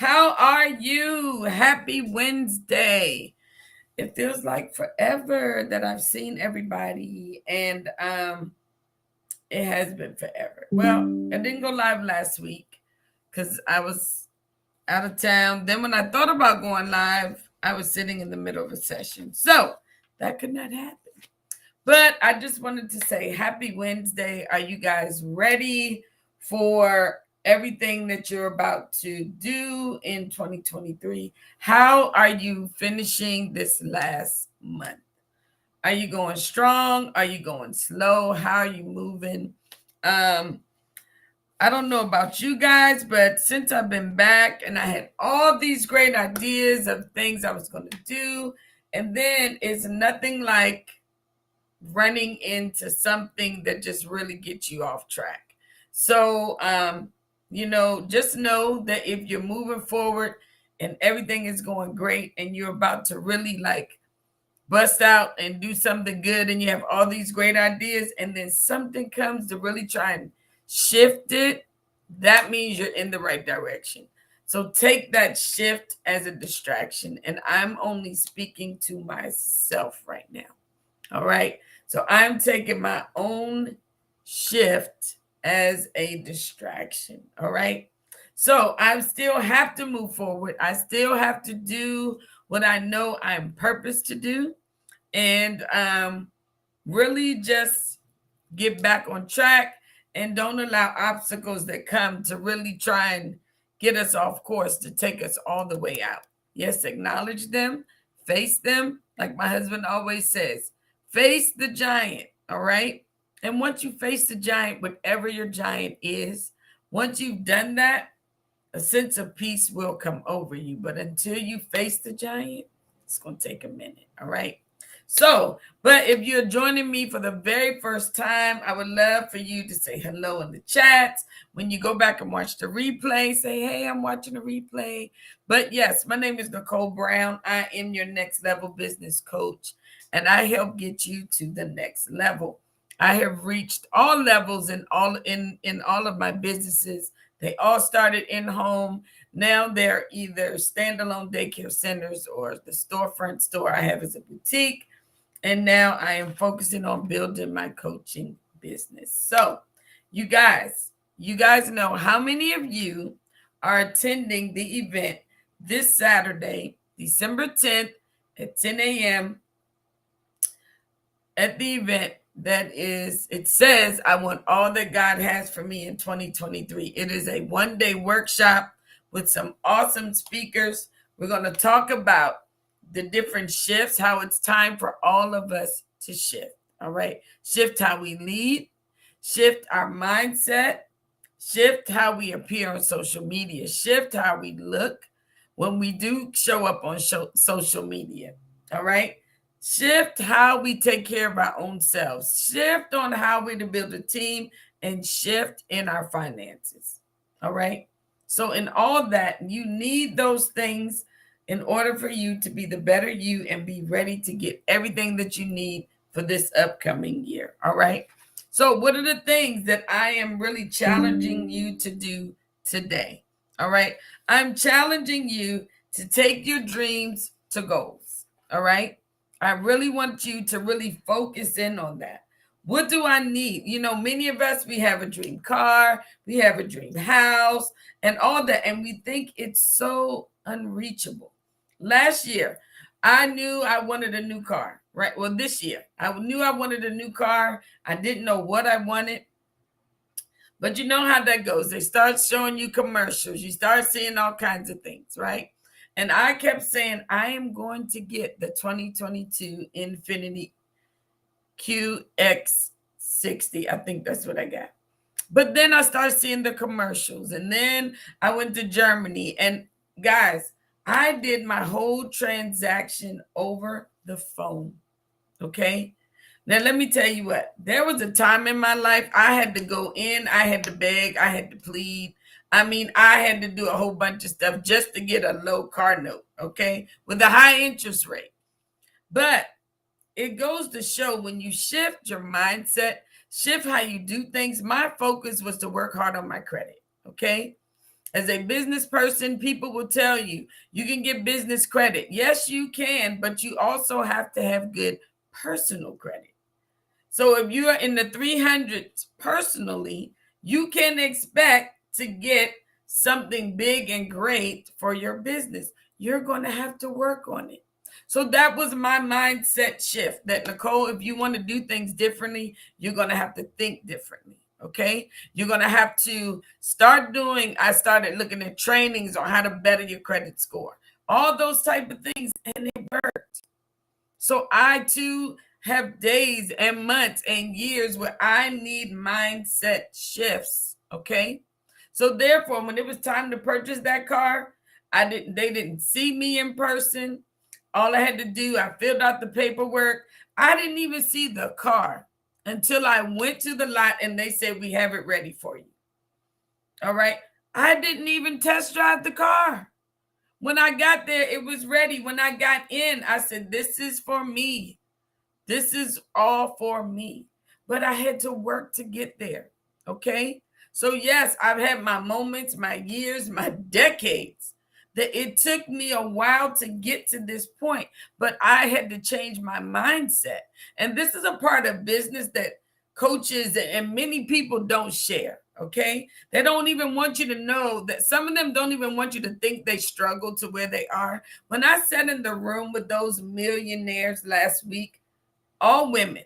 How are you? Happy Wednesday. It feels like forever that I've seen everybody, and it has been forever. Well, I didn't go live last week because I was out of town. Then when I thought about going live, I was sitting in the middle of a session. So that could not happen. But I just wanted to say happy Wednesday. Are you guys ready for everything that you're about to do in 2023? How are you finishing this last month? Are you going strong? Are you going slow? How are you moving? Um, I don't know about you guys, but since I've been back and I had all these great ideas of things I was going to do, and then it's nothing like running into something that just really gets you off track. So, just know that if you're moving forward and everything is going great and you're about to really like bust out and do something good and you have all these great ideas and then something comes to really try and shift it, that means you're in the right direction. So take that shift as a distraction. And I'm only speaking to myself right now. All right. So I'm taking my own shift as a distraction. All right. So I still have to move forward. I still have to do what I know I'm purposed to do. And really just get back on track and don't allow obstacles that come to really try and get us off course to take us all the way out. Yes, acknowledge them, face them. Like my husband always says, face the giant. All right. And once you face the giant, whatever your giant is, once you've done that, a sense of peace will come over you. But until you face the giant, it's going to take a minute. All right. So, but if you're joining me for the very first time, I would love for you to say hello in the chats. When you go back and watch the replay, say, hey, I'm watching the replay. But yes, my name is Nicole Brown. I am your next level business coach, and I help get you to the next level. I have reached all levels in all of my businesses. They all started in home. Now they're either standalone daycare centers or the storefront store I have as a boutique. And now I am focusing on building my coaching business. So, you guys know how many of you are attending the event this Saturday, December 10th at 10 a.m. at the event it says, I want all that God has for me in 2023. It is a one-day workshop with some awesome speakers. We're going to talk about the different shifts, how it's time for all of us to shift. All right. Shift how we lead, shift our mindset, shift how we appear on social media, shift how we look when we do show up on social media. All right. Shift how we take care of our own selves, shift on how we to build a team, and shift in our finances. All right. So in all that, you need those things in order for you to be the better you and be ready to get everything that you need for this upcoming year. All right. So what are the things that I am really challenging you to do today? All right. I'm challenging you to take your dreams to goals. All right. I really want you to really focus in on that. What do I need? Many of us, we have a dream car, we have a dream house, and all that. And we think it's so unreachable. Last year, I knew I wanted a new car, right? Well, this year, I knew I wanted a new car. I didn't know what I wanted. But you know how that goes. They start showing you commercials. You start seeing all kinds of things, right? And I kept saying, I am going to get the 2022 Infinity QX60. I think that's what I got. But then I started seeing the commercials. And then I went to Germany. And guys, I did my whole transaction over the phone. Okay. Now, let me tell you what, there was a time in my life I had to go in, I had to beg, I had to plead. I mean, I had to do a whole bunch of stuff just to get a low car note, okay, with a high interest rate. But it goes to show when you shift your mindset, shift how you do things. My focus was to work hard on my credit, okay? As a business person, people will tell you, you can get business credit. Yes, you can, but you also have to have good personal credit. So if you are in the 300s personally, you can expect to get something big and great for your business. You're going to have to work on it. So that was my mindset shift, that Nicole, if you want to do things differently, you're going to have to think differently. Okay. You're going to have to I started looking at trainings on how to better your credit score, all those type of things, and it worked. So I too have days and months and years where I need mindset shifts. Okay. So therefore, when it was time to purchase that car, they didn't see me in person. All I had to do, I filled out the paperwork. I didn't even see the car until I went to the lot and they said, we have it ready for you. All right. I didn't even test drive the car. When I got there, it was ready. When I got in, I said, this is for me. This is all for me. But I had to work to get there. Okay. So, yes, I've had my moments, my years, my decades, that it took me a while to get to this point, but I had to change my mindset. And this is a part of business that coaches and many people don't share. Okay. They don't even want you to know that. Some of them don't even want you to think they struggle to where they are. When I sat in the room with those millionaires last week, all women,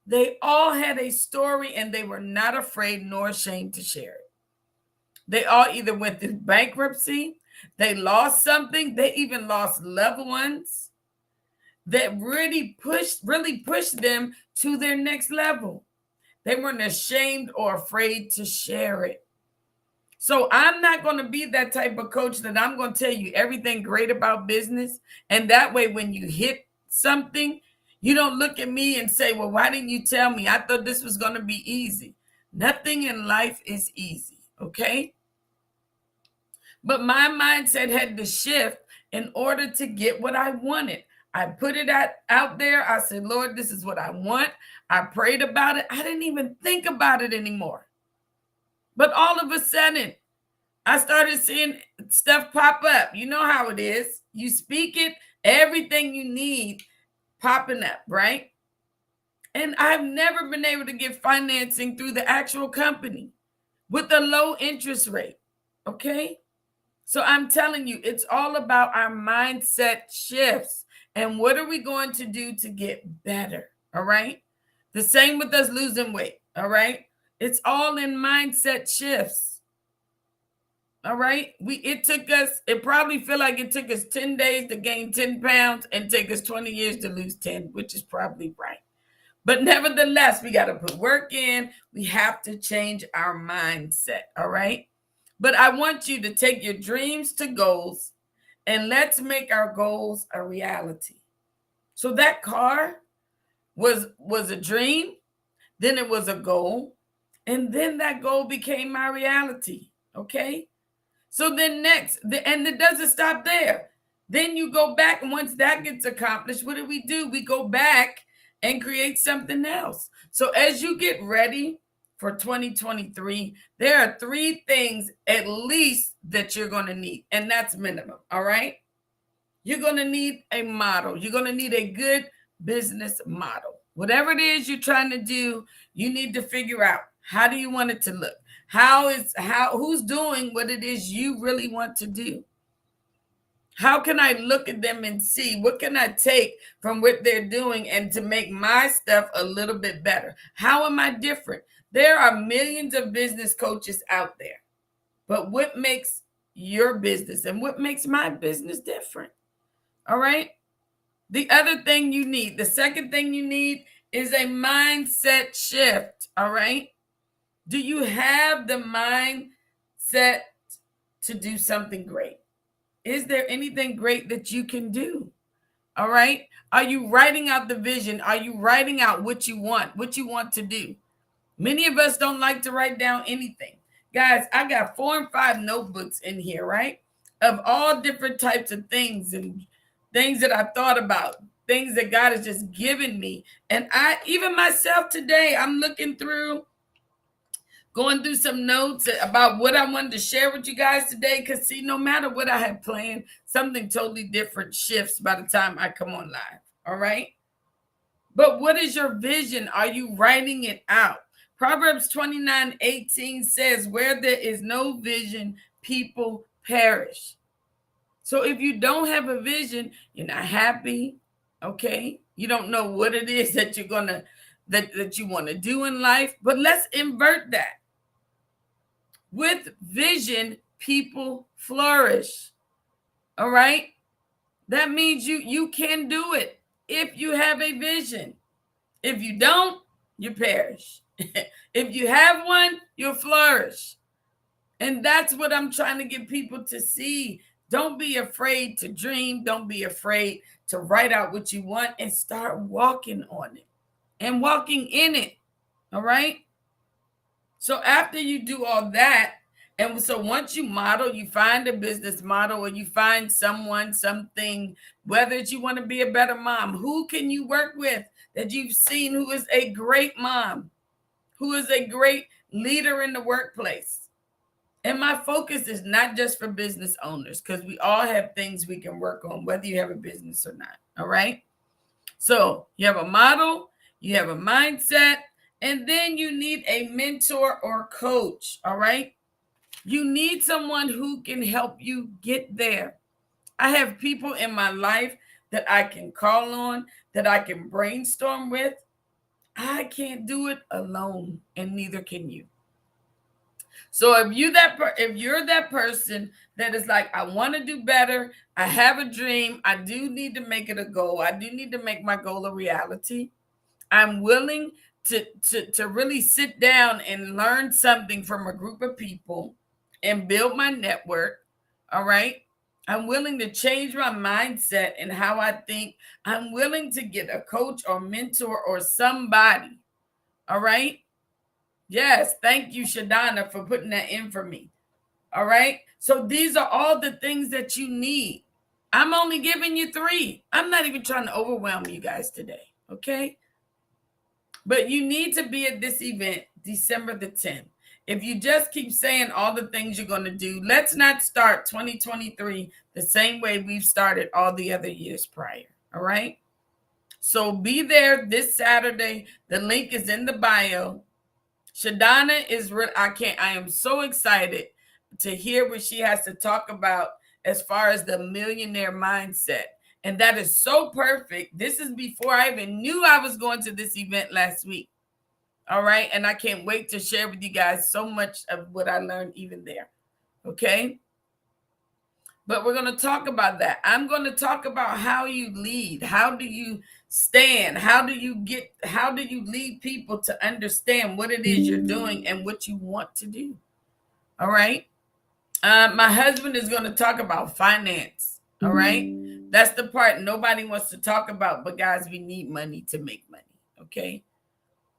they all had a story and they were not afraid nor ashamed to share it. They all either went through bankruptcy, they lost something, they even lost loved ones that really pushed them to their next level. They weren't ashamed or afraid to share it. So I'm not going to be that type of coach that I'm going to tell you everything great about business. And that way, when you hit something, you don't look at me and say, well, why didn't you tell me? I thought this was going to be easy. Nothing in life is easy. Okay. But my mindset had to shift in order to get what I wanted. I put it out there. I said, Lord, this is what I want. I prayed about it. I didn't even think about it anymore. But all of a sudden, I started seeing stuff pop up. You know how it is. You speak it, everything you need popping up, right? And I've never been able to get financing through the actual company with a low interest rate. Okay. So I'm telling you, it's all about our mindset shifts. And what are we going to do to get better? All right. The same with us losing weight. All right. It's all in mindset shifts. All right. It probably feel like it took us 10 days to gain 10 pounds and take us 20 years to lose 10, which is probably right. But nevertheless, we got to put work in. We have to change our mindset. All right. But I want you to take your dreams to goals and let's make our goals a reality. So that car was a dream, then it was a goal, and then that goal became my reality. Okay. So then next, and it doesn't stop there. Then you go back, and once that gets accomplished, what do? We go back and create something else. So as you get ready for 2023, there are 3 things at least that you're going to need, and that's minimum. All right. You're going to need a model. You're going to need a good business model. Whatever it is you're trying to do, you need to figure out, how do you want it to look? Who's doing what it is you really want to do? How can I look at them and see what can I take from what they're doing and to make my stuff a little bit better? How am I different? There are millions of business coaches out there, but what makes your business and what makes my business different? All right. The second thing you need is a mindset shift. All right. Do you have the mindset to do something great? Is there anything great that you can do? All right. Are you writing out the vision? Are you writing out what you want to do? Many of us don't like to write down anything. Guys, I got 4 and 5 notebooks in here, right? Of all different types of things and things that I thought about, things that God has just given me. And even myself today, I'm looking through going through some notes about what I wanted to share with you guys today. Because, see, no matter what I have planned, something totally different shifts by the time I come on live. All right. But what is your vision? Are you writing it out? Proverbs 29:18 says, where there is no vision, people perish. So if you don't have a vision, you're not happy. Okay. You don't know what it is that you're going to, that you want to do in life. But let's invert that. With vision, people flourish. All right. That means you can do it if you have a vision. If you don't, you perish. If you have one, you'll flourish. And that's what I'm trying to get people to see. Don't be afraid to dream. Don't be afraid to write out what you want and start walking on it and walking in it. All right. So after you do all that, and so once you model, you find a business model, or you find someone, something, whether it's you want to be a better mom, who can you work with that you've seen who is a great mom, who is a great leader in the workplace? And my focus is not just for business owners, because we all have things we can work on, whether you have a business or not. All right. So you have a model, you have a mindset, and then you need a mentor or coach. All right. You need someone who can help you get there. I have people in my life that I can call on, that I can brainstorm with. I can't do it alone, and neither can you. So if you're that person that is like, I want to do better, I have a dream, I do need to make it a goal, I do need to make my goal a reality, I'm willing to really sit down and learn something from a group of people and build my network. All right. I'm willing to change my mindset and how I think. I'm willing to get a coach or mentor or somebody. All right. Yes. Thank you, Shadana, for putting that in for me. All right. So these are all the things that you need. I'm only giving you 3. I'm not even trying to overwhelm you guys today. Okay. But you need to be at this event December the 10th. If you just keep saying all the things you're going to do, let's not start 2023 the same way we've started all the other years prior. All right. So be there this Saturday. The link is in the bio. Shadana is I am so excited to hear what she has to talk about as far as the millionaire mindset. And that is so perfect. This is before I even knew I was going to this event last week. All right. And I can't wait to share with you guys so much of what I learned even there. Okay. But we're going to talk about that. I'm going to talk about how you lead. How do you stand? How do you lead people to understand what it is you're doing and what you want to do? All right. My husband is going to talk about finance. All right. That's the part nobody wants to talk about. But guys, we need money to make money. Okay.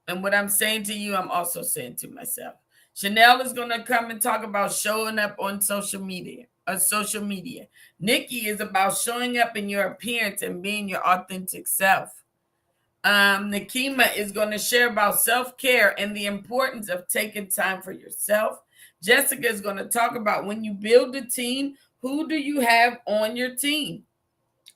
And what I'm saying to you, I'm also saying to myself. Chanel is going to come and talk about showing up on social media. Nikki is about showing up in your appearance and being your authentic self. Nakima is going to share about self-care and the importance of taking time for yourself. Jessica is going to talk about when you build a team, who do you have on your team?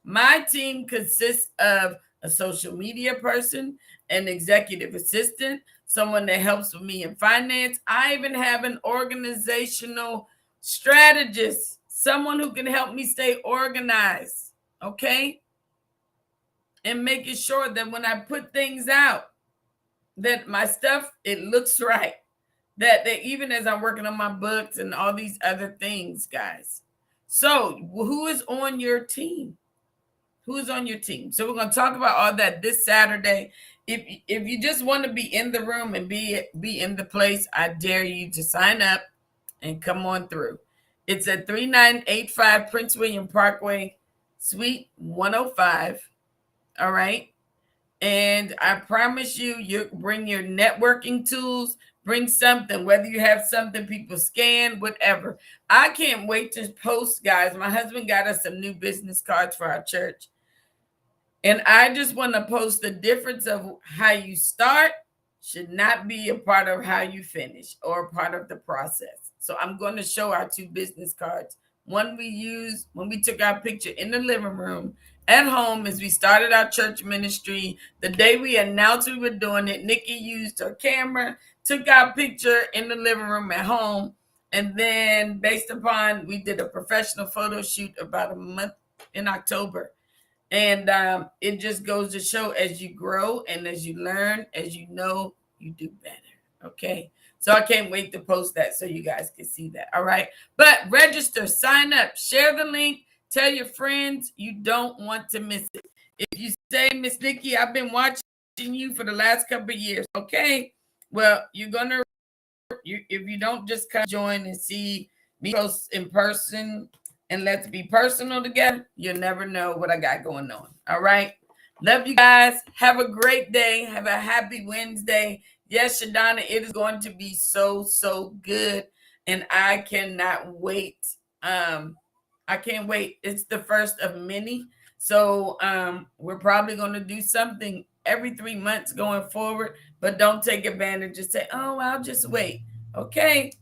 My team consists of a social media person, an executive assistant, someone that helps with me in finance. I even have an organizational strategist, someone who can help me stay organized, okay? And making sure that when I put things out, that my stuff, it looks right. That even as I'm working on my books and all these other things, guys. So who is on your team? Who is on your team? So we're going to talk about all that this Saturday. If you just want to be in the room and be in the place, I dare you to sign up and come on through. It's at 3985 Prince William Parkway, Suite 105. All right. And I promise you bring your networking tools, bring something, whether you have something people scan, whatever. I can't wait to post, guys. My husband got us some new business cards for our church. And I just want to post the difference of how you start should not be a part of how you finish or a part of the process. So I'm going to show our two business cards. One we used when we took our picture in the living room at home as we started our church ministry. The day we announced we were doing it, Nikki used her camera, took our picture in the living room at home. And then based upon, we did a professional photo shoot about a month in October. And it just goes to show, as you grow and as you learn, as you know, you do better. Okay. So I can't wait to post that so you guys can see that. All right. But register, sign up, share the link, tell your friends. You don't want to miss it. If you say, Miss Nikki, I've been watching you for the last couple of years. Okay. Well, you're going to, if you don't just come join and see me post in person, and let's be personal together, you'll never know what I got going on. All right. Love you guys. Have a great day. Have a happy Wednesday. Yes, Shadana, it is going to be so, so good. And I cannot wait. I can't wait. It's the first of many. So we're probably going to do something every 3 months going forward. But don't take advantage. Just say, oh, I'll just wait. Okay.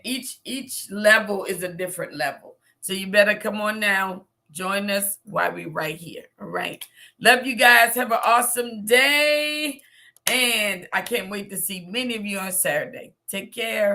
Each level is a different level. So you better come on now. Join us while we're right here. All right. Love you guys. Have an awesome day. And I can't wait to see many of you on Saturday. Take care.